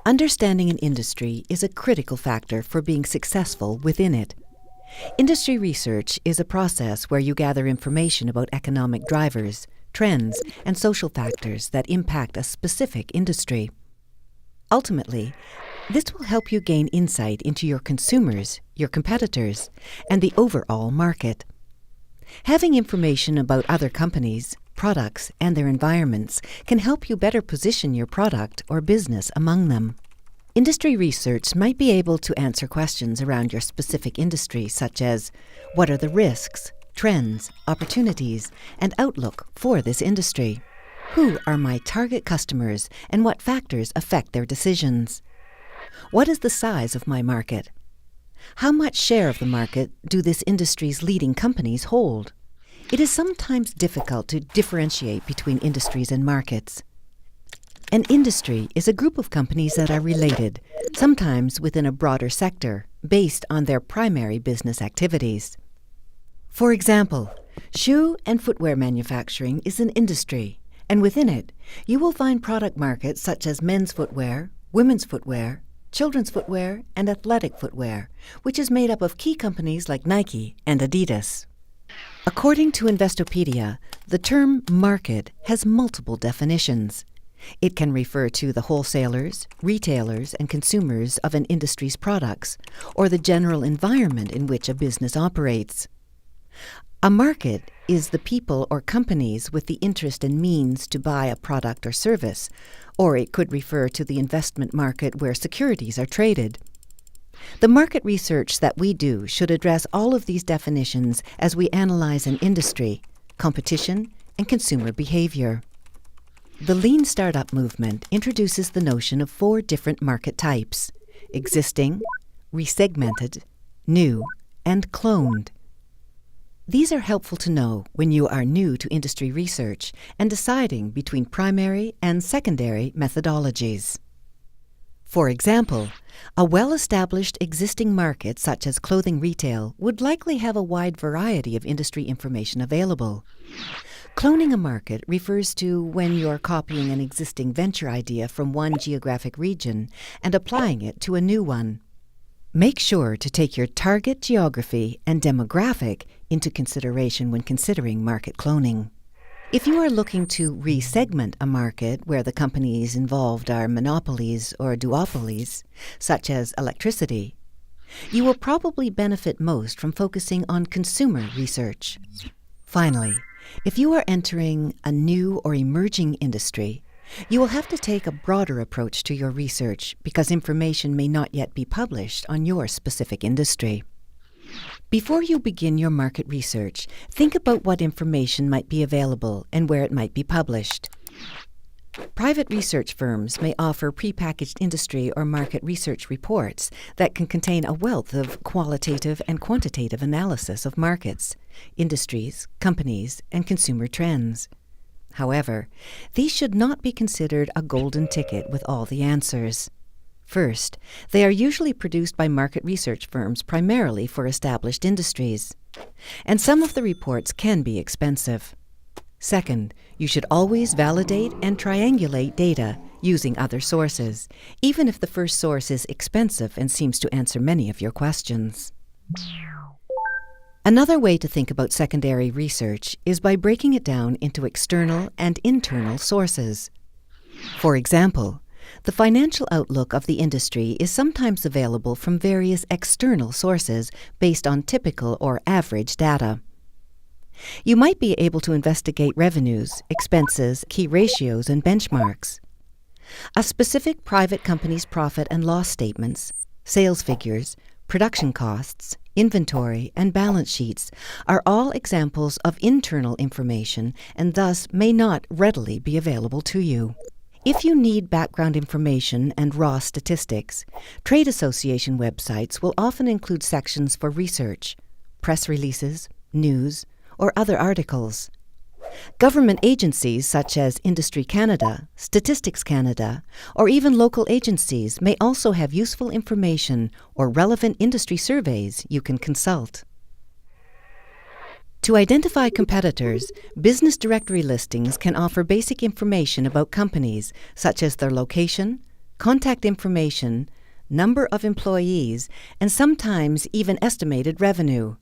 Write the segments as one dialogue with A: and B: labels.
A: Understanding an industry is a critical factor for being successful within it. Industry research is a process where you gather information about economic drivers, trends, and social factors that impact a specific industry. Ultimately, this will help you gain insight into your consumers, your competitors, and the overall market. Having information about other companies, products, and their environments can help you better position your product or business among them. Industry research might be able to answer questions around your specific industry, such as, what are the risks, trends, opportunities, and outlook for this industry? Who are my target customers, and what factors affect their decisions? What is the size of my market? How much share of the market do this industry's leading companies hold? It is sometimes difficult to differentiate between industries and markets. An industry is a group of companies that are related, sometimes within a broader sector, based on their primary business activities. For example, shoe and footwear manufacturing is an industry, and within it, you will find product markets such as men's footwear, women's footwear, children's footwear, and athletic footwear, which is made up of key companies like Nike and Adidas. According to Investopedia, the term market has multiple definitions. It can refer to the wholesalers, retailers, and consumers of an industry's products, or the general environment in which a business operates. A market is the people or companies with the interest and means to buy a product or service, or it could refer to the investment market where securities are traded. The market research that we do should address all of these definitions as we analyze an industry, competition, and consumer behavior. The Lean Startup movement introduces the notion of 4 different market types: existing, resegmented, new, and cloned. These are helpful to know when you are new to industry research and deciding between primary and secondary methodologies. For example, a well-established existing market such as clothing retail would likely have a wide variety of industry information available. Cloning a market refers to when you're copying an existing venture idea from one geographic region and applying it to a new one. Make sure to take your target geography and demographic into consideration when considering market cloning. If you are looking to resegment a market where the companies involved are monopolies or duopolies, such as electricity, you will probably benefit most from focusing on consumer research. Finally, if you are entering a new or emerging industry, you will have to take a broader approach to your research because information may not yet be published on your specific industry. Before you begin your market research, think about what information might be available and where it might be published. Private research firms may offer prepackaged industry or market research reports that can contain a wealth of qualitative and quantitative analysis of markets, industries, companies, and consumer trends. However, these should not be considered a golden ticket with all the answers. First, they are usually produced by market research firms primarily for established industries, and some of the reports can be expensive. Second, you should always validate and triangulate data using other sources, even if the first source is expensive and seems to answer many of your questions. Another way to think about secondary research is by breaking it down into external and internal sources. For example, the financial outlook of the industry is sometimes available from various external sources based on typical or average data. You might be able to investigate revenues, expenses, key ratios, and benchmarks. A specific private company's profit and loss statements, sales figures, production costs, inventory, and balance sheets are all examples of internal information and thus may not readily be available to you. If you need background information and raw statistics, trade association websites will often include sections for research, press releases, news, or other articles. Government agencies such as Industry Canada, Statistics Canada, or even local agencies may also have useful information or relevant industry surveys you can consult. To identify competitors, business directory listings can offer basic information about companies, such as their location, contact information, number of employees, and sometimes even estimated revenue.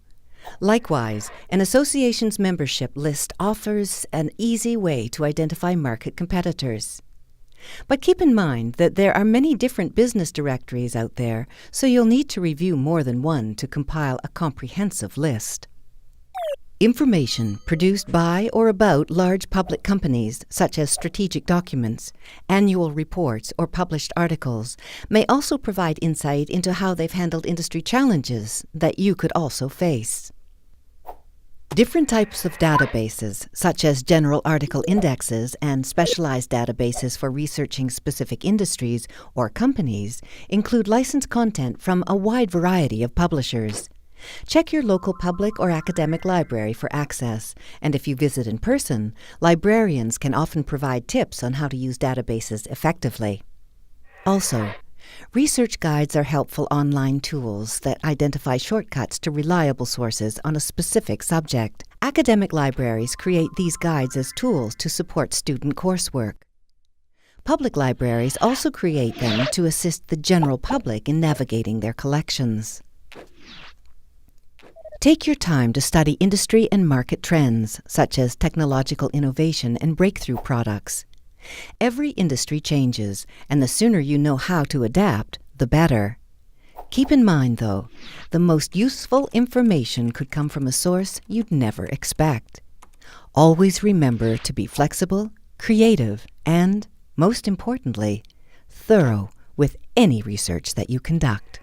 A: Likewise, an association's membership list offers an easy way to identify market competitors. But keep in mind that there are many different business directories out there, so you'll need to review more than one to compile a comprehensive list. Information produced by or about large public companies, such as strategic documents, annual reports, or published articles, may also provide insight into how they've handled industry challenges that you could also face. Different types of databases, such as general article indexes and specialized databases for researching specific industries or companies, include licensed content from a wide variety of publishers. Check your local public or academic library for access, and if you visit in person, librarians can often provide tips on how to use databases effectively. Also, research guides are helpful online tools that identify shortcuts to reliable sources on a specific subject. Academic libraries create these guides as tools to support student coursework. Public libraries also create them to assist the general public in navigating their collections. Take your time to study industry and market trends, such as technological innovation and breakthrough products. Every industry changes, and the sooner you know how to adapt, the better. Keep in mind, though, the most useful information could come from a source you'd never expect. Always remember to be flexible, creative, and, most importantly, thorough with any research that you conduct.